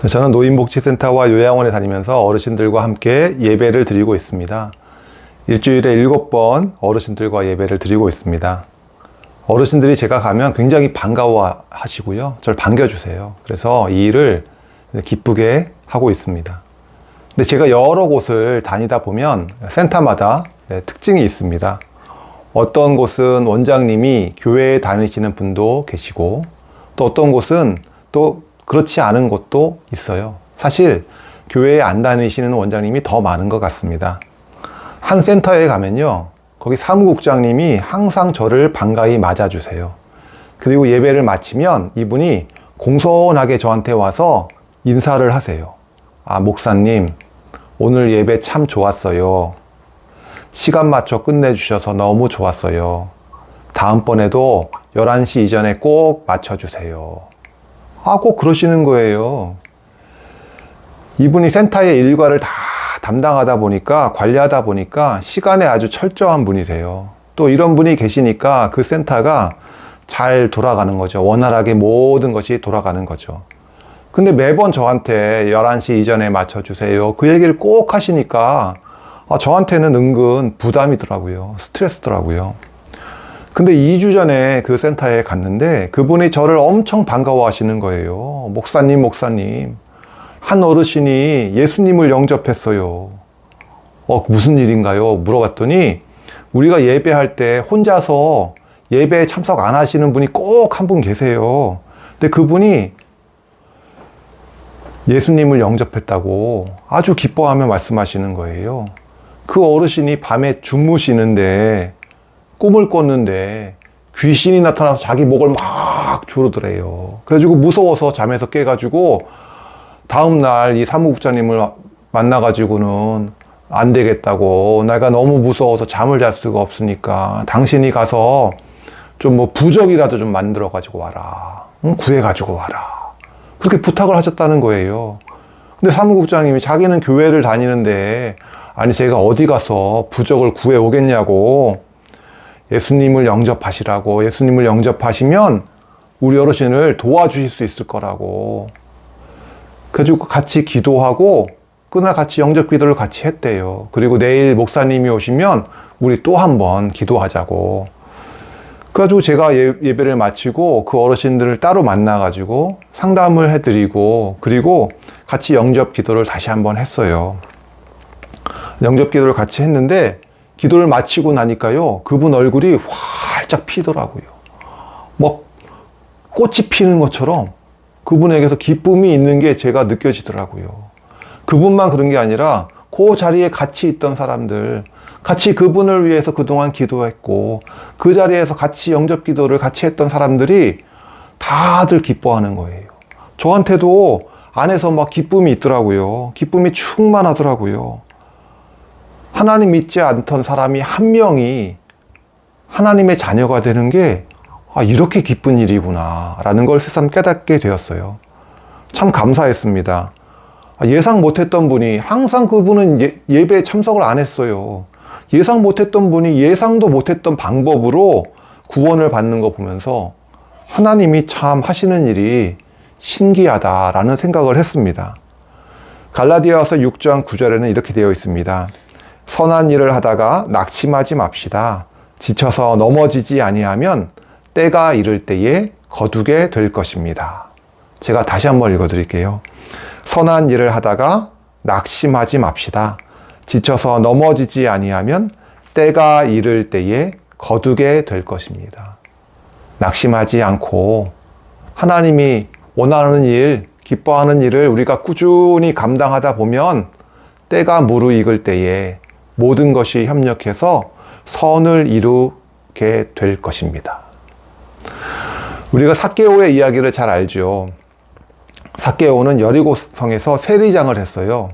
저는 노인복지센터와 요양원에 다니면서 어르신들과 함께 예배를 드리고 있습니다. 일주일에 7번 어르신들과 예배를 드리고 있습니다. 어르신들이 제가 가면 굉장히 반가워 하시고요. 저를 반겨주세요. 그래서 이 일을 기쁘게 하고 있습니다. 근데 제가 여러 곳을 다니다 보면 센터마다 특징이 있습니다. 어떤 곳은 원장님이 교회에 다니시는 분도 계시고, 또 어떤 곳은 또 그렇지 않은 곳도 있어요. 사실 교회에 안 다니시는 원장님이 더 많은 것 같습니다. 한 센터에 가면요, 거기 사무국장님이 항상 저를 반가이 맞아주세요. 그리고 예배를 마치면 이분이 공손하게 저한테 와서 인사를 하세요. 아, 목사님, 오늘 예배 참 좋았어요. 시간 맞춰 끝내주셔서 너무 좋았어요. 다음번에도 11시 이전에 꼭 맞춰주세요. 아, 꼭 그러시는 거예요. 이분이 센터의 일과를 다 담당하다 보니까, 관리하다 보니까 시간에 아주 철저한 분이세요. 또 이런 분이 계시니까 그 센터가 잘 돌아가는 거죠. 원활하게 모든 것이 돌아가는 거죠. 근데 매번 저한테 11시 이전에 맞춰주세요, 그 얘기를 꼭 하시니까 저한테는 은근 부담이더라고요. 스트레스더라고요. 근데 2주 전에 그 센터에 갔는데 그분이 저를 엄청 반가워 하시는 거예요. 목사님, 한 어르신이 예수님을 영접했어요. 무슨 일인가요? 물어봤더니 우리가 예배할 때 혼자서 예배에 참석 안 하시는 분이 꼭 한 분 계세요. 근데 그분이 예수님을 영접했다고 아주 기뻐하며 말씀하시는 거예요. 그 어르신이 밤에 주무시는데 꿈을 꿨는데 귀신이 나타나서 자기 목을 막 조르더래요. 그래가지고 무서워서 잠에서 깨가지고 다음날 이 사무국장님을 만나가지고는 안 되겠다고, 내가 너무 무서워서 잠을 잘 수가 없으니까 당신이 가서 좀 뭐 부적이라도 좀 만들어 가지고 와라, 구해 가지고 와라, 그렇게 부탁을 하셨다는 거예요. 근데 사무국장님이 자기는 교회를 다니는데, 아니 제가 어디 가서 부적을 구해 오겠냐고, 예수님을 영접하시라고, 예수님을 영접하시면 우리 어르신을 도와주실 수 있을 거라고. 그래가지고 같이 기도하고 그날 같이 영접 기도를 같이 했대요. 그리고 내일 목사님이 오시면 우리 또 한 번 기도하자고. 그래가지고 제가 예배를 마치고 그 어르신들을 따로 만나가지고 상담을 해드리고, 그리고 같이 영접 기도를 다시 한번 했어요. 영접 기도를 같이 했는데 기도를 마치고 나니까요, 그분 얼굴이 활짝 피더라고요. 뭐 꽃이 피는 것처럼 그분에게서 기쁨이 있는 게 제가 느껴지더라고요. 그분만 그런 게 아니라 그 자리에 같이 있던 사람들, 같이 그분을 위해서 그동안 기도했고 그 자리에서 같이 영접 기도를 같이 했던 사람들이 다들 기뻐하는 거예요. 저한테도 안에서 막 기쁨이 있더라고요. 기쁨이 충만하더라고요. 하나님 믿지 않던 사람이 한 명이 하나님의 자녀가 되는 게 이렇게 기쁜 일이구나 라는 걸 새삼 깨닫게 되었어요. 참 감사했습니다. 예상 못했던 분이, 항상 그분은 예배에 참석을 안 했어요. 예상 못했던 분이 예상도 못했던 방법으로 구원을 받는 거 보면서 하나님이 참 하시는 일이 신기하다라는 생각을 했습니다. 갈라디아서 6장 9절에는 이렇게 되어 있습니다. 선한 일을 하다가 낙심하지 맙시다. 지쳐서 넘어지지 아니하면 때가 이를 때에 거두게 될 것입니다. 제가 다시 한번 읽어드릴게요. 선한 일을 하다가 낙심하지 맙시다. 지쳐서 넘어지지 아니하면 때가 이를 때에 거두게 될 것입니다. 낙심하지 않고 하나님이 원하는 일, 기뻐하는 일을 우리가 꾸준히 감당하다 보면 때가 무르익을 때에 모든 것이 협력해서 선을 이루게 될 것입니다. 우리가 삭개오의 이야기를 잘 알죠. 삭개오는 여리고성에서 세리장을 했어요.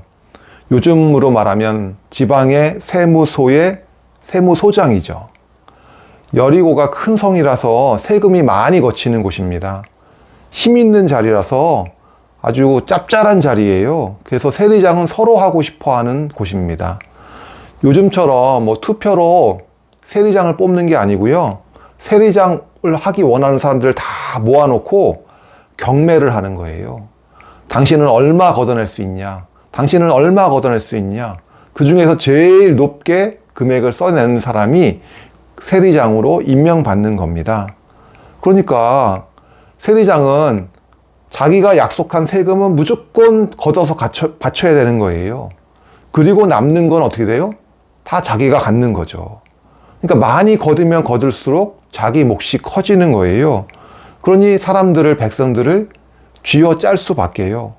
요즘으로 말하면 지방의 세무소장이죠. 여리고가 큰 성이라서 세금이 많이 거치는 곳입니다. 힘 있는 자리라서 아주 짭짤한 자리예요. 그래서 세리장은 서로 하고 싶어 하는 곳입니다. 요즘처럼 뭐 투표로 세리장을 뽑는 게 아니고요. 세리장을 하기 원하는 사람들을 다 모아놓고 경매를 하는 거예요. 당신은 얼마 걷어낼 수 있냐? 당신은 얼마 걷어낼 수 있냐? 그 중에서 제일 높게 금액을 써내는 사람이 세리장으로 임명받는 겁니다. 그러니까 세리장은 자기가 약속한 세금은 무조건 걷어서 바쳐야 되는 거예요. 그리고 남는 건 어떻게 돼요? 다 자기가 갖는 거죠. 그러니까 많이 거두면 거둘수록 자기 몫이 커지는 거예요. 그러니 사람들을, 백성들을 쥐어짤 수밖에요.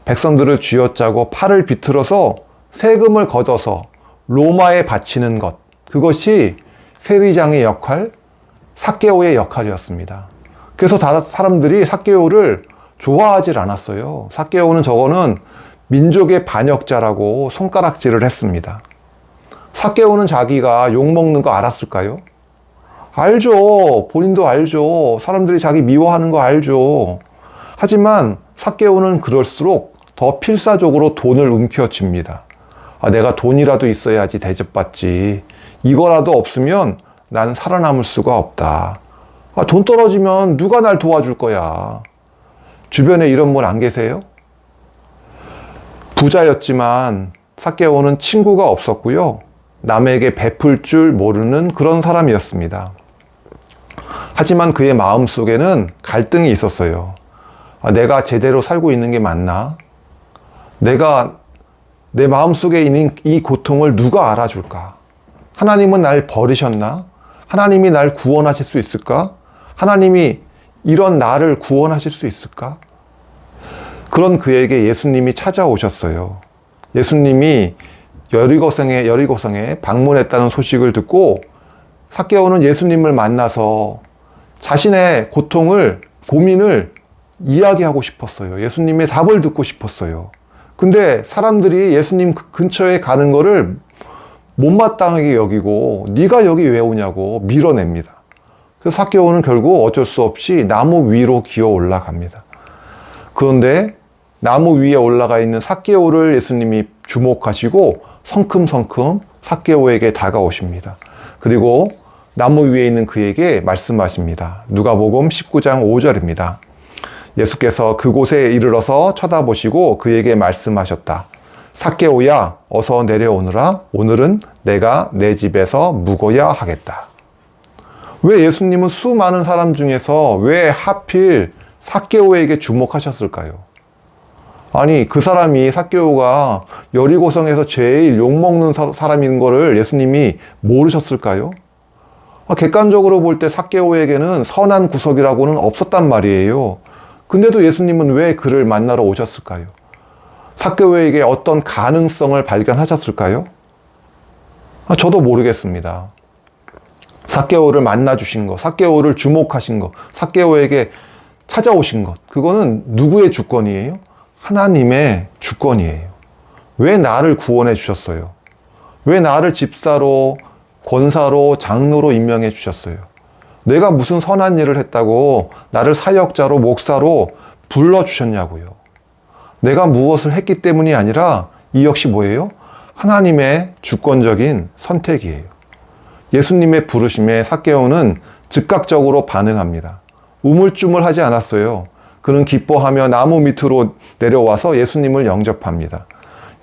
백성들을 쥐어짜고 팔을 비틀어서 세금을 걷어서 로마에 바치는 것, 그것이 세리장의 역할, 삭개오의 역할이었습니다. 그래서 사람들이 삭개오를 좋아하질 않았어요. 삭개오는 저거는 민족의 반역자라고 손가락질을 했습니다. 삭개오는 자기가 욕먹는 거 알았을까요? 알죠. 본인도 알죠. 사람들이 자기 미워하는 거 알죠. 하지만 삭개오는 그럴수록 더 필사적으로 돈을 움켜쥡니다. 내가 돈이라도 있어야지 대접받지. 이거라도 없으면 난 살아남을 수가 없다. 돈 떨어지면 누가 날 도와줄 거야. 주변에 이런 분 안 계세요? 부자였지만 삭개오는 친구가 없었고요. 남에게 베풀 줄 모르는 그런 사람이었습니다. 하지만 그의 마음속에는 갈등이 있었어요. 내가 제대로 살고 있는 게 맞나? 내 마음속에 있는 이 고통을 누가 알아줄까? 하나님은 날 버리셨나? 하나님이 날 구원하실 수 있을까? 하나님이 이런 나를 구원하실 수 있을까? 그런 그에게 예수님이 찾아오셨어요. 예수님이 여리고성에 방문했다는 소식을 듣고 삭개오는 예수님을 만나서 자신의 고민을 이야기하고 싶었어요. 예수님의 답을 듣고 싶었어요. 근데 사람들이 예수님 근처에 가는 거를 못마땅하게 여기고 네가 여기 왜 오냐고 밀어냅니다. 그래서 삭개오는 결국 어쩔 수 없이 나무 위로 기어 올라갑니다. 그런데 나무 위에 올라가 있는 삭개오를 예수님이 주목하시고 성큼성큼 삭개오에게 다가오십니다. 그리고 나무 위에 있는 그에게 말씀하십니다. 누가복음 19장 5절입니다. 예수께서 그곳에 이르러서 쳐다보시고 그에게 말씀하셨다. 삭개오야, 어서 내려오너라. 오늘은 내가 내 집에서 묵어야 하겠다. 왜 예수님은 수많은 사람 중에서 왜 하필 삭개오에게 주목하셨을까요? 아니, 그 사람이, 삭개오가 여리고성에서 제일 욕먹는 사람인 거를 예수님이 모르셨을까요? 객관적으로 볼 때 삭개오에게는 선한 구석이라고는 없었단 말이에요. 근데도 예수님은 왜 그를 만나러 오셨을까요? 삭개오에게 어떤 가능성을 발견하셨을까요? 저도 모르겠습니다. 삭개오를 만나주신 것, 삭개오를 주목하신 것, 삭개오에게 찾아오신 것, 그거는 누구의 주권이에요? 하나님의 주권이에요. 왜 나를 구원해 주셨어요? 왜 나를 집사로, 권사로, 장로로 임명해 주셨어요? 내가 무슨 선한 일을 했다고 나를 사역자로, 목사로 불러주셨냐고요. 내가 무엇을 했기 때문이 아니라 이 역시 뭐예요? 하나님의 주권적인 선택이에요. 예수님의 부르심에 삭개오는 즉각적으로 반응합니다. 우물쭈물하지 않았어요. 그는 기뻐하며 나무 밑으로 내려와서 예수님을 영접합니다.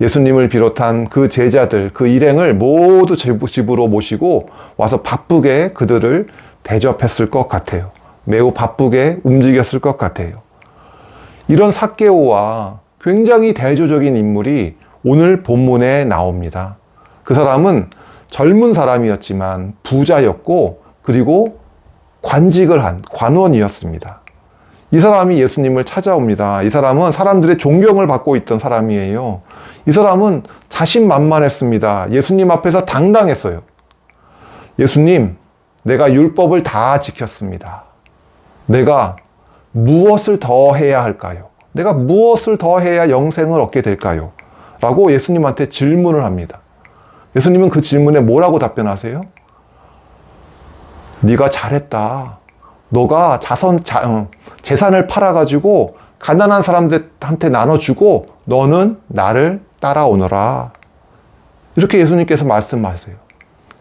예수님을 비롯한 그 제자들, 그 일행을 모두 집으로 모시고 와서 바쁘게 그들을 대접했을 것 같아요. 매우 바쁘게 움직였을 것 같아요. 이런 삭개오와 굉장히 대조적인 인물이 오늘 본문에 나옵니다. 그 사람은 젊은 사람이었지만 부자였고 그리고 관직을 한 관원이었습니다. 이 사람이 예수님을 찾아옵니다. 이 사람은 사람들의 존경을 받고 있던 사람이에요. 이 사람은 자신만만했습니다. 예수님 앞에서 당당했어요. 예수님, 내가 율법을 다 지켰습니다. 내가 무엇을 더 해야 할까요? 내가 무엇을 더 해야 영생을 얻게 될까요? 라고 예수님한테 질문을 합니다. 예수님은 그 질문에 뭐라고 답변하세요? 네가 잘했다. 너가 재산을 팔아가지고 가난한 사람들한테 나눠주고 너는 나를 따라오너라. 이렇게 예수님께서 말씀하세요.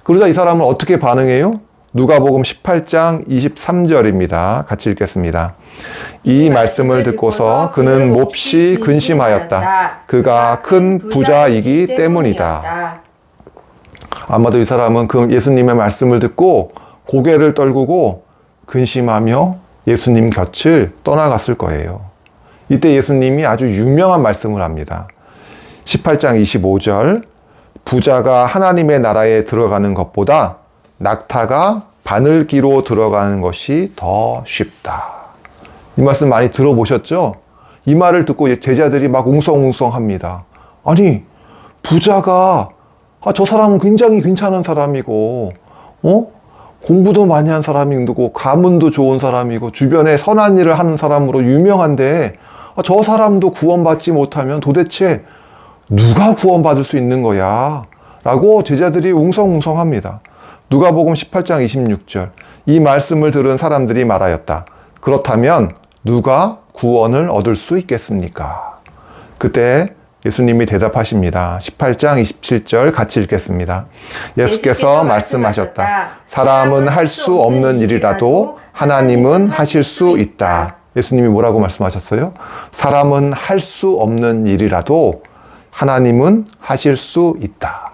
그러자 이 사람은 어떻게 반응해요? 누가복음 18장 23절입니다. 같이 읽겠습니다. 이 말씀을 듣고서 그는 몹시 근심하였다. 그가 큰 부자이기 때문이다. 아마도 이 사람은 그 예수님의 말씀을 듣고 고개를 떨구고 근심하며 예수님 곁을 떠나갔을 거예요. 이때 예수님이 아주 유명한 말씀을 합니다. 18장 25절, 부자가 하나님의 나라에 들어가는 것보다 낙타가 바늘기로 들어가는 것이 더 쉽다. 이 말씀 많이 들어보셨죠? 이 말을 듣고 제자들이 막 웅성웅성합니다. 아니, 부자가 저 사람은 굉장히 괜찮은 사람이고, 공부도 많이 한 사람이고, 가문도 좋은 사람이고, 주변에 선한 일을 하는 사람으로 유명한데, 저 사람도 구원받지 못하면 도대체 누가 구원받을 수 있는 거야? 라고 제자들이 웅성웅성합니다. 누가복음 18장 26절. 이 말씀을 들은 사람들이 말하였다. 그렇다면 누가 구원을 얻을 수 있겠습니까? 그때 예수님이 대답하십니다. 18장 27절 같이 읽겠습니다. 예수께서 말씀하셨다. 사람은 할 수 없는 일이라도 하나님은 하실 수 있다. 예수님이 뭐라고 말씀하셨어요? 사람은 할 수 없는 일이라도 하나님은 하실 수 있다.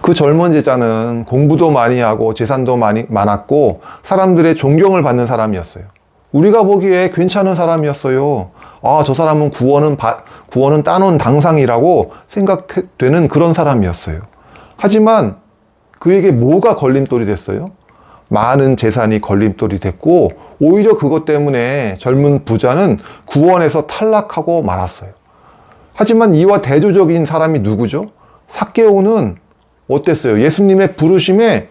그 젊은 제자는 공부도 많이 하고 재산도 많았고 사람들의 존경을 받는 사람이었어요. 우리가 보기에 괜찮은 사람이었어요. 저 사람은 구원은 따놓은 당상이라고 생각되는 그런 사람이었어요. 하지만 그에게 뭐가 걸림돌이 됐어요? 많은 재산이 걸림돌이 됐고 오히려 그것 때문에 젊은 부자는 구원에서 탈락하고 말았어요. 하지만 이와 대조적인 사람이 누구죠? 삭개오는 어땠어요? 예수님의 부르심에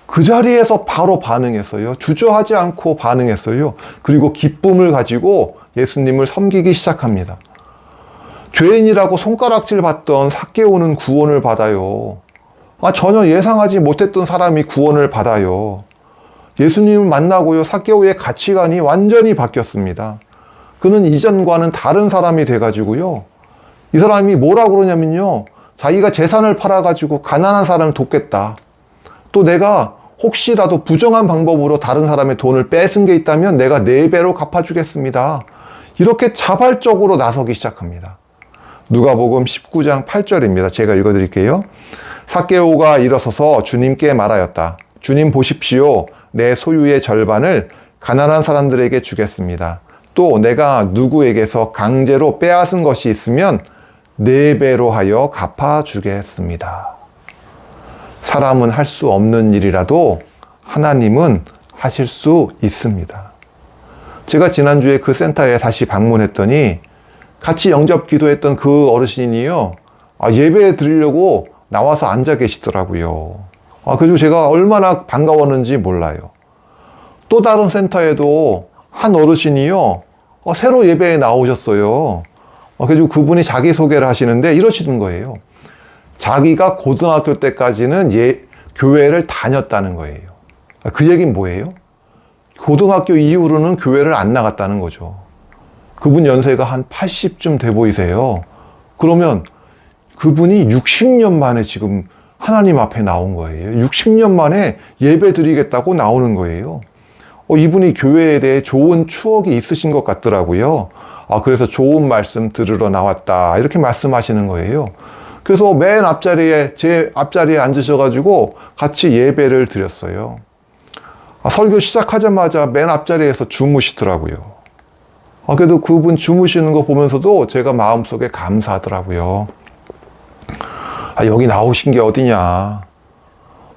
그 자리에서 바로 반응했어요. 주저하지 않고 반응했어요. 그리고 기쁨을 가지고 예수님을 섬기기 시작합니다. 죄인이라고 손가락질 받던 삭개오는 구원을 받아요. 전혀 예상하지 못했던 사람이 구원을 받아요. 예수님을 만나고요. 삭개오의 가치관이 완전히 바뀌었습니다. 그는 이전과는 다른 사람이 돼가지고요. 이 사람이 뭐라고 그러냐면요. 자기가 재산을 팔아가지고 가난한 사람을 돕겠다. 또 내가 혹시라도 부정한 방법으로 다른 사람의 돈을 뺏은 게 있다면 내가 4배로 갚아주겠습니다. 이렇게 자발적으로 나서기 시작합니다. 누가복음 19장 8절입니다. 제가 읽어드릴게요. 삭개오가 일어서서 주님께 말하였다. 주님 보십시오. 내 소유의 절반을 가난한 사람들에게 주겠습니다. 또 내가 누구에게서 강제로 빼앗은 것이 있으면 4배로 하여 갚아주겠습니다. 사람은 할 수 없는 일이라도 하나님은 하실 수 있습니다. 제가 지난주에 그 센터에 다시 방문했더니 같이 영접 기도했던 그 어르신이요. 예배 드리려고 나와서 앉아 계시더라고요. 그래서 제가 얼마나 반가웠는지 몰라요. 또 다른 센터에도 한 어르신이요. 새로 예배에 나오셨어요. 그래서 그분이 자기소개를 하시는데 이러시는 거예요. 자기가 고등학교 때까지는 교회를 다녔다는 거예요. 그 얘기는 뭐예요? 고등학교 이후로는 교회를 안 나갔다는 거죠. 그분 연세가 한 80쯤 돼 보이세요. 그러면 그분이 60년 만에 지금 하나님 앞에 나온 거예요. 60년 만에 예배 드리겠다고 나오는 거예요. 이분이 교회에 대해 좋은 추억이 있으신 것 같더라고요. 그래서 좋은 말씀 들으러 나왔다. 이렇게 말씀하시는 거예요. 그래서 맨 앞자리에, 제 앞자리에 앉으셔가지고 같이 예배를 드렸어요. 설교 시작하자마자 맨 앞자리에서 주무시더라고요. 그래도 그분 주무시는 거 보면서도 제가 마음속에 감사하더라고요. 여기 나오신 게 어디냐.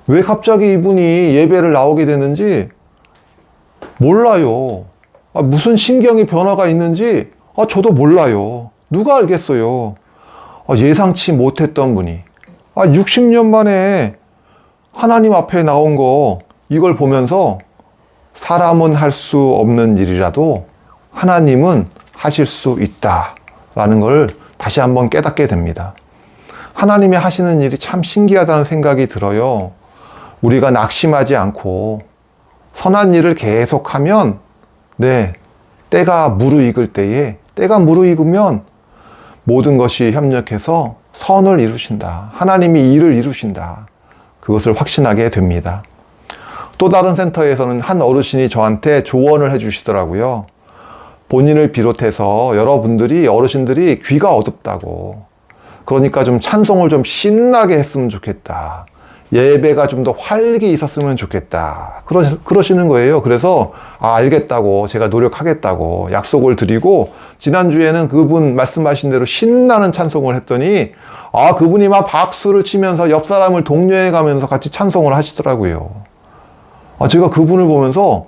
왜 갑자기 이분이 예배를 나오게 됐는지 몰라요. 무슨 심경의 변화가 있는지 저도 몰라요. 누가 알겠어요. 예상치 못했던 분이 60년 만에 하나님 앞에 나온 거 이걸 보면서 사람은 할 수 없는 일이라도 하나님은 하실 수 있다라는 걸 다시 한번 깨닫게 됩니다. 하나님이 하시는 일이 참 신기하다는 생각이 들어요. 우리가 낙심하지 않고 선한 일을 계속하면 때가 무르익을 때에 때가 무르익으면 모든 것이 협력해서 선을 이루신다. 하나님이 일을 이루신다. 그것을 확신하게 됩니다. 또 다른 센터에서는 한 어르신이 저한테 조언을 해주시더라고요. 본인을 비롯해서 여러분들이, 어르신들이 귀가 어둡다고. 그러니까 좀 찬송을 좀 신나게 했으면 좋겠다. 예배가 좀 더 활기 있었으면 좋겠다. 그러시는 거예요. 그래서 알겠다고, 제가 노력하겠다고 약속을 드리고, 지난주에는 그분 말씀하신 대로 신나는 찬송을 했더니 그분이 막 박수를 치면서 옆 사람을 독려해 가면서 같이 찬송을 하시더라고요. 제가 그분을 보면서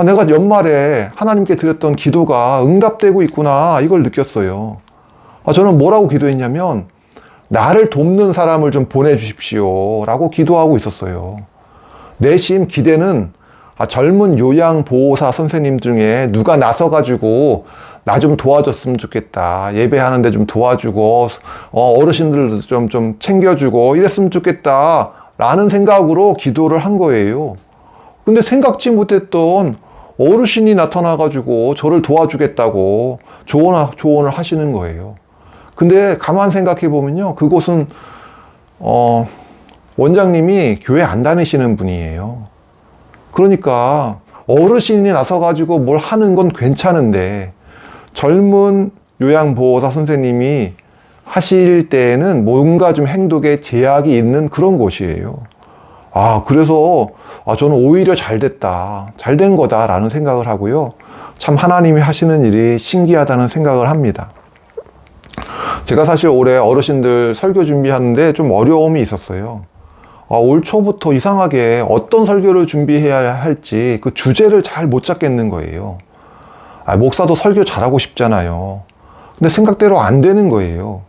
내가 연말에 하나님께 드렸던 기도가 응답되고 있구나, 이걸 느꼈어요. 저는 뭐라고 기도했냐면, 나를 돕는 사람을 좀 보내주십시오 라고 기도하고 있었어요. 내심 기대는 젊은 요양보호사 선생님 중에 누가 나서가지고 나 좀 도와줬으면 좋겠다. 예배하는데 좀 도와주고 어르신들도 좀 챙겨주고 이랬으면 좋겠다 라는 생각으로 기도를 한 거예요. 근데 생각지 못했던 어르신이 나타나가지고 저를 도와주겠다고 조언을 하시는 거예요. 근데 가만 생각해 보면요, 그곳은 원장님이 교회 안 다니시는 분이에요. 그러니까 어르신이 나서가지고 뭘 하는 건 괜찮은데 젊은 요양보호사 선생님이 하실 때에는 뭔가 좀 행동에 제약이 있는 그런 곳이에요. 그래서 저는 오히려 잘 된 거다라는 생각을 하고요. 참 하나님이 하시는 일이 신기하다는 생각을 합니다. 제가 사실 올해 어르신들 설교 준비하는데 좀 어려움이 있었어요. 올 초부터 이상하게 어떤 설교를 준비해야 할지 그 주제를 잘 못 잡겠는 거예요. 목사도 설교 잘하고 싶잖아요. 근데 생각대로 안 되는 거예요.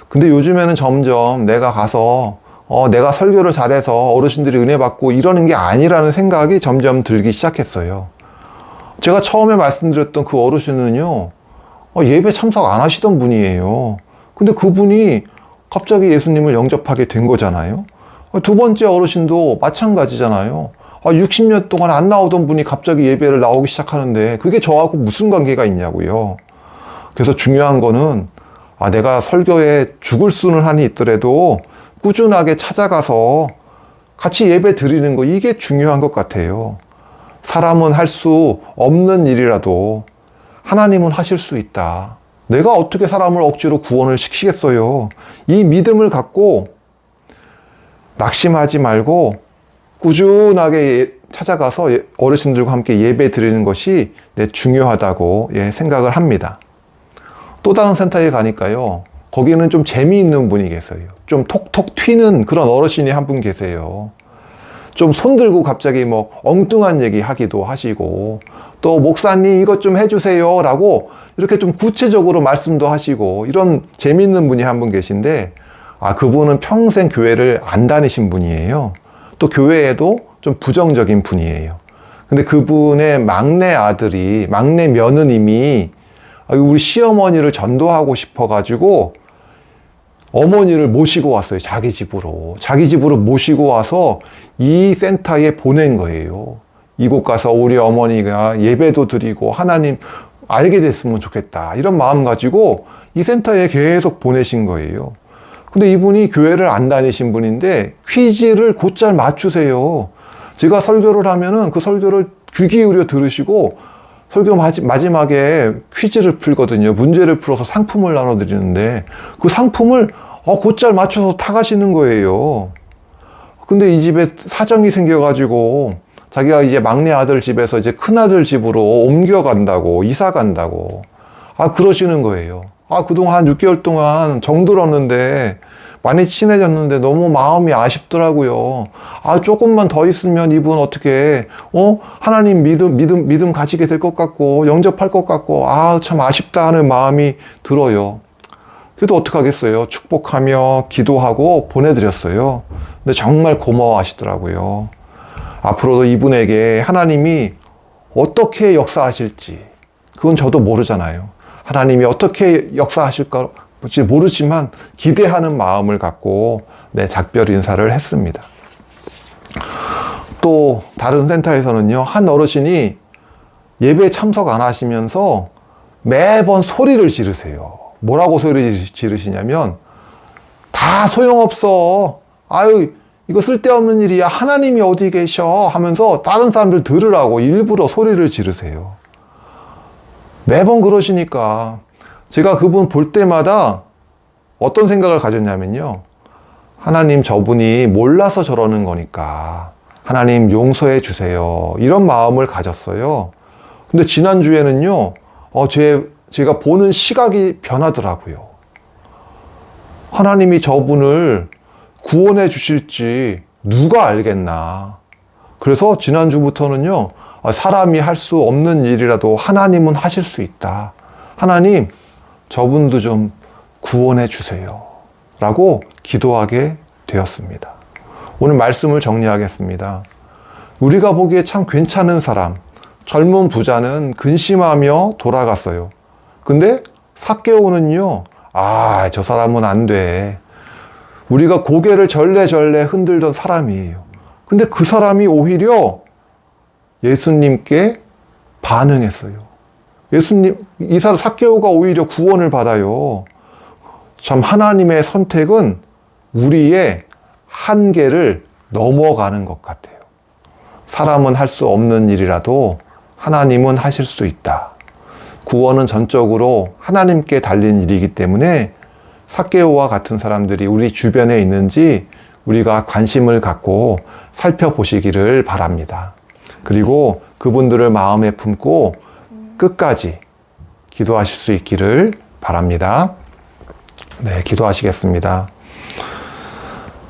근데 요즘에는 점점 내가 가서 내가 설교를 잘해서 어르신들이 은혜 받고 이러는 게 아니라는 생각이 점점 들기 시작했어요. 제가 처음에 말씀드렸던 그 어르신은요, 예배 참석 안 하시던 분이에요. 근데 그분이 갑자기 예수님을 영접하게 된 거잖아요. 두 번째 어르신도 마찬가지잖아요. 60년 동안 안 나오던 분이 갑자기 예배를 나오기 시작하는데 그게 저하고 무슨 관계가 있냐고요. 그래서 중요한 거는 내가 설교에 죽을 수는 한이 있더라도 꾸준하게 찾아가서 같이 예배 드리는 거, 이게 중요한 것 같아요. 사람은 할 수 없는 일이라도 하나님은 하실 수 있다. 내가 어떻게 사람을 억지로 구원을 시키겠어요. 이 믿음을 갖고 낙심하지 말고 꾸준하게 찾아가서 어르신들과 함께 예배 드리는 것이 중요하다고 생각을 합니다. 또 다른 센터에 가니까요, 거기는 좀 재미있는 분이 계세요. 좀 톡톡 튀는 그런 어르신이 한 분 계세요. 좀 손들고 갑자기 뭐 엉뚱한 얘기 하기도 하시고, 또 목사님 이것 좀 해주세요 라고 이렇게 좀 구체적으로 말씀도 하시고, 이런 재미있는 분이 한 분 계신데, 그분은 평생 교회를 안 다니신 분이에요. 또 교회에도 좀 부정적인 분이에요. 근데 그분의 막내 며느님이 우리 시어머니를 전도하고 싶어가지고 어머니를 모시고 왔어요. 자기 집으로 모시고 와서 이 센터에 보낸 거예요. 이곳 가서 우리 어머니가 예배도 드리고 하나님 알게 됐으면 좋겠다, 이런 마음 가지고 이 센터에 계속 보내신 거예요. 근데 이분이 교회를 안 다니신 분인데 퀴즈를 곧잘 맞추세요. 제가 설교를 하면은 그 설교를 귀 기울여 들으시고 설교 마지막에 퀴즈를 풀거든요. 문제를 풀어서 상품을 나눠드리는데 그 상품을 곧잘 맞춰서 타가시는 거예요. 근데 이 집에 사정이 생겨가지고 자기가 이제 막내 아들 집에서 이제 큰 아들 집으로 옮겨간다고, 이사 간다고 그러시는 거예요. 그동안 한 6개월 동안 정들었는데 많이 친해졌는데 너무 마음이 아쉽더라고요. 조금만 더 있으면 이분 어떻게 하나님 믿음 가지게 될 것 같고 영접할 것 같고 참 아쉽다 하는 마음이 들어요. 그래도 어떡하겠어요. 축복하며 기도하고 보내드렸어요. 근데 정말 고마워하시더라고요. 앞으로도 이분에게 하나님이 어떻게 역사하실지 그건 저도 모르잖아요. 하나님이 어떻게 역사하실까 모르지만 기대하는 마음을 갖고 작별 인사를 했습니다. 또 다른 센터에서는요, 한 어르신이 예배에 참석 안 하시면서 매번 소리를 지르세요. 뭐라고 소리 지르시냐면 다 소용없어. 아유, 이거 쓸데없는 일이야. 하나님이 어디 계셔? 하면서 다른 사람들 들으라고 일부러 소리를 지르세요. 매번 그러시니까 제가 그분 볼 때마다 어떤 생각을 가졌냐면요. 하나님, 저분이 몰라서 저러는 거니까 하나님 용서해 주세요. 이런 마음을 가졌어요. 근데 지난주에는요, 제가 보는 시각이 변하더라고요. 하나님이 저분을 구원해 주실지 누가 알겠나. 그래서 지난주부터는요, 사람이 할 수 없는 일이라도 하나님은 하실 수 있다. 하나님, 저분도 좀 구원해 주세요. 라고 기도하게 되었습니다. 오늘 말씀을 정리하겠습니다. 우리가 보기에 참 괜찮은 사람, 젊은 부자는 근심하며 돌아갔어요. 근데 삭개오는요, 저 사람은 안 돼. 우리가 고개를 절레절레 흔들던 사람이에요. 근데 그 사람이 오히려 예수님께 반응했어요. 이 사람 삭개오가 오히려 구원을 받아요. 참 하나님의 선택은 우리의 한계를 넘어가는 것 같아요. 사람은 할 수 없는 일이라도 하나님은 하실 수 있다. 구원은 전적으로 하나님께 달린 일이기 때문에 삭개오와 같은 사람들이 우리 주변에 있는지 우리가 관심을 갖고 살펴보시기를 바랍니다. 그리고 그분들을 마음에 품고 끝까지 기도하실 수 있기를 바랍니다. 네, 기도하시겠습니다.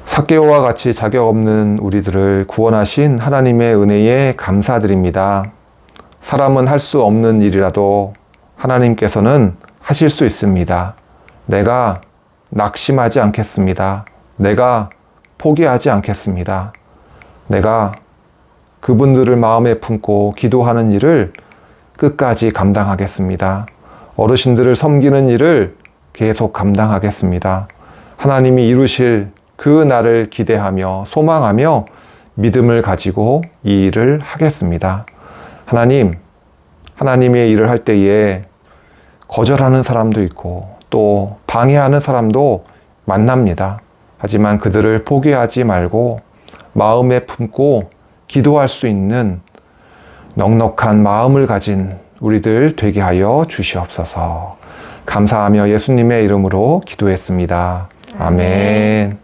삭개오와 같이 자격 없는 우리들을 구원하신 하나님의 은혜에 감사드립니다. 사람은 할 수 없는 일이라도 하나님께서는 하실 수 있습니다. 내가 낙심하지 않겠습니다. 내가 포기하지 않겠습니다. 내가 그분들을 마음에 품고 기도하는 일을 끝까지 감당하겠습니다. 어르신들을 섬기는 일을 계속 감당하겠습니다. 하나님이 이루실 그 날을 기대하며 소망하며 믿음을 가지고 이 일을 하겠습니다. 하나님의 일을 할 때에 거절하는 사람도 있고 또 방해하는 사람도 만납니다. 하지만 그들을 포기하지 말고 마음에 품고 기도할 수 있는 넉넉한 마음을 가진 우리들 되게 하여 주시옵소서. 감사하며 예수님의 이름으로 기도했습니다. 아멘.